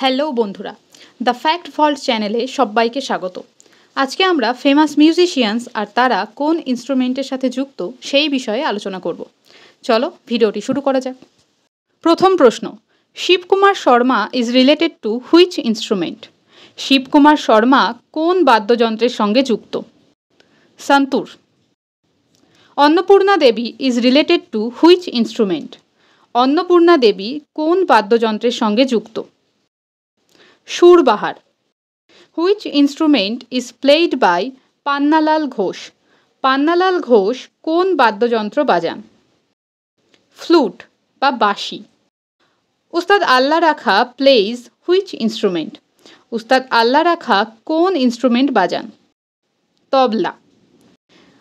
Hello বন্ধুরা, the fact vault চ্যানেলে সবাইকে স্বাগত। আজকে আমরা ফেমাস মিউজিশিয়ানস আর তারা কোন ইনস্ট্রুমেন্টের সাথে যুক্ত সেই বিষয়ে আলোচনা করব। চলো ভিডিওটি শুরু করা যাক। প্রথম প্রশ্ন, Shivkumar Sharma is related to which instrument? Shivkumar Sharma কোন বাদ্যযন্ত্রের সঙ্গে যুক্ত? Santoor. Annapurna Devi is related to which instrument? Annapurna Devi কোন বাদ্যযন্ত্রের সঙ্গে যুক্ত? Surbahar. Which instrument is played by Pannalal Ghosh? Pannalal Ghosh কোন বাদ্যযন্ত্র বাজান? ফ্লুট বা বাঁশি। উস্তাদ আল্লাহ রাখা প্লেজ হুইচ ইনস্ট্রুমেন্ট? উস্তাদ আল্লাহ রাখা কোন ইনস্ট্রুমেন্ট বাজান? Tabla.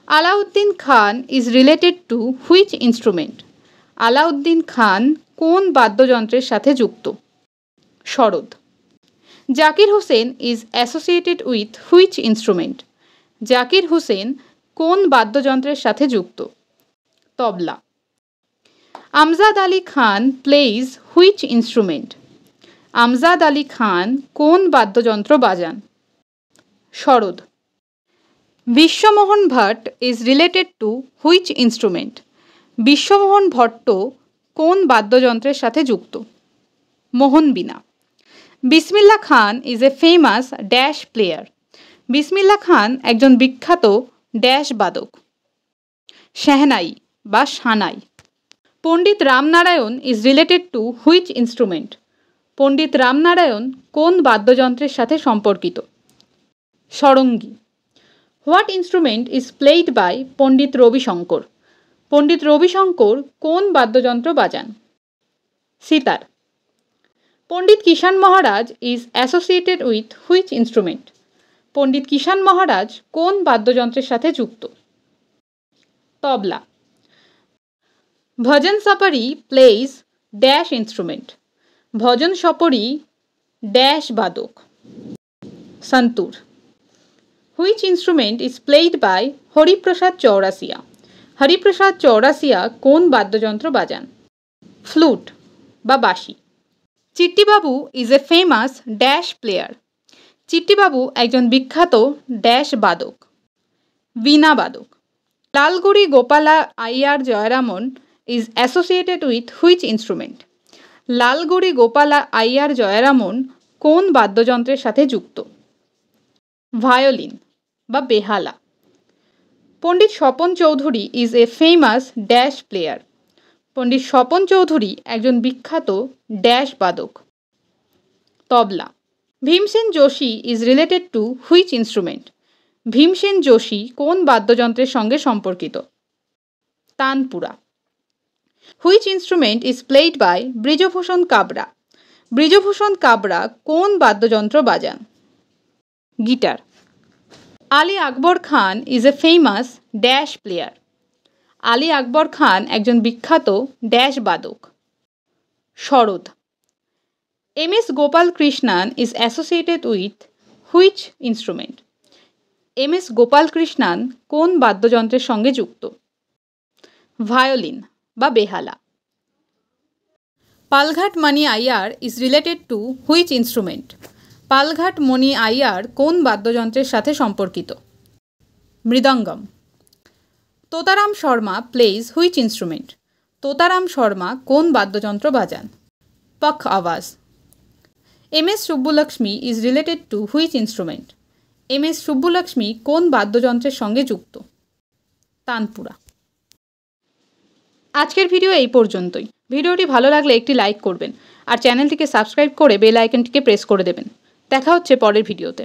Alauddin Khan is related to which instrument? Alauddin Khan কোন বাদ্যযন্ত্রের সাথে যুক্ত? Sarod. Zakir Hussain is associated with which instrument? Zakir Hussain কোন বাদ্যযন্ত্রের সাথে যুক্ত? Tabla. Amjad Ali Khan plays which instrument? Amjad Ali Khan কোন বাদ্যযন্ত্র বাজান? Sarod. Vishwamohan Bhatt is related to which instrument? Vishwamohan Bhatt কোন বাদ্যযন্ত্রের সাথে যুক্ত? মোহনবীণা। Bismillah Khan is a famous dash player. Bismillah Khan একজন বিখ্যাত ড্যাশ বাদক। শেহনাই বা সানাই। Pandit Ramnarayan is related to which instrument? Pandit Ramnarayan কোন বাদ্যযন্ত্রের সাথে সম্পর্কিত? Sarangi. What instrument is played by Pandit Ravishankar? Pandit Ravishankar কোন বাদ্যযন্ত্র বাজান? Sitar. Pandit Kishan Maharaj is associated with which instrument? Pandit Kishan Maharaj কোন বাদ্যযন্ত্রের সাথে যুক্ত? Tabla. Bhajan Sopori plays dash instrument? Bhajan Sopori dash বাদক। Santoor. Which instrument is played by Hariprasad Chaurasia? Hariprasad Chaurasia কোন বাদ্যযন্ত্র বাজান? ফ্লুট বা বাঁশি। Chittibabu is a famous dash player. Chittibabu একজন বিখ্যাত ড্যাশ বাদক। বীণা বাদক। Lalgudi Gopala Iyer Jayaraman is associated with which instrument? Lalgudi Gopala Iyer Jayaraman কোন বাদ্যযন্ত্রের সাথে যুক্ত? ভায়োলিন বা বেহালা। Pandit Swapan Chaudhuri is a famous dash player. Pandit Swapan Chaudhuri একজন বিখ্যাত ড্যাশ বাদক। Tabla. Bhimsen Joshi is related to which instrument? Bhimsen Joshi কোন বাদ্যযন্ত্রের সঙ্গে সম্পর্কিত? Tanpura. Which instrument is played by Brijbhushan Kabra? Brijbhushan Kabra কোন বাদ্যযন্ত্র বাজান? Guitar. Ali Akbar Khan is a famous dash player. Ali Akbar Khan একজন বিখ্যাত ড্যাশ বাদক। Sarod. M S Gopal Krishnan is associated with which instrument? M S Gopal Krishnan কোন বাদ্যযন্ত্রের সঙ্গে যুক্ত? ভায়োলিন বা বেহালা। Palghat Mani Iyer is related to which instrument? Palghat Mani Iyer কোন বাদ্যযন্ত্রের সাথে সম্পর্কিত? Mridangam. Totaram Sharma plays which instrument? Totaram Sharma কোন বাদ্যযন্ত্র বাজান? পখ আওয়াজ। M S Subbulakshmi is related to which instrument? M S Subbulakshmi কোন বাদ্যযন্ত্রের সঙ্গে যুক্ত? তানপুরা। আজকের ভিডিও এই পর্যন্তই। ভিডিওটি ভালো লাগলে একটি লাইক করবেন আর চ্যানেলটিকে সাবস্ক্রাইব করে বেল আইকনটিকে প্রেস করে দেবেন। দেখা হচ্ছে পরের ভিডিওতে।